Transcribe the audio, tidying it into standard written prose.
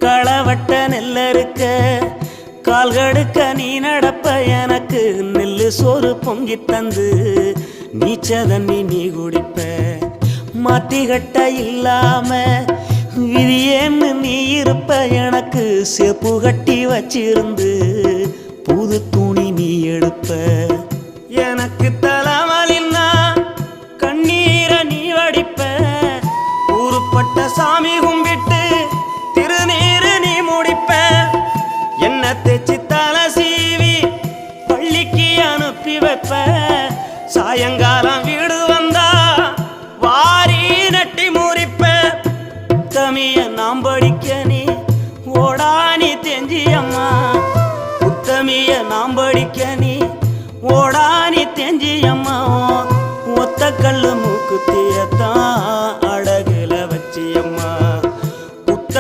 களவட்ட நெல்லறுக்க கால்கடுக்க நீ நடப்ப எனக்கு நெல்லு சோறு பொங்கி தந்து நீச்ச தண்ணி நீ குடிப்ப மாத்திகட்ட இல்லாம விதியேன்னு நீ இருப்ப எனக்கு சேப்பு கட்டி வச்சிருந்து புது துணி நீ எடுப்ப எனக்கு தலைமலின்னா கண்ணீரை நீ வடிப்ப ஊருப்பட்ட சாமி கும்பிட்டு திருநீரு நீ முடிப்ப என்ன தேச்சி தலை சீவி பள்ளிக்கு அனுப்பி வைப்ப சாயங்காலம் வீடு வந்தா வாரி நட்டி முறிப்ப உத்தமிய நாம் படிக்க நீ ஓடானி தெஞ்சியம்மா உத்தமிய நாம் படிக்க நீ ஓடானி தெஞ்சியம்மா ஒத்த கல்லு மூக்குத்தியத்தான் அட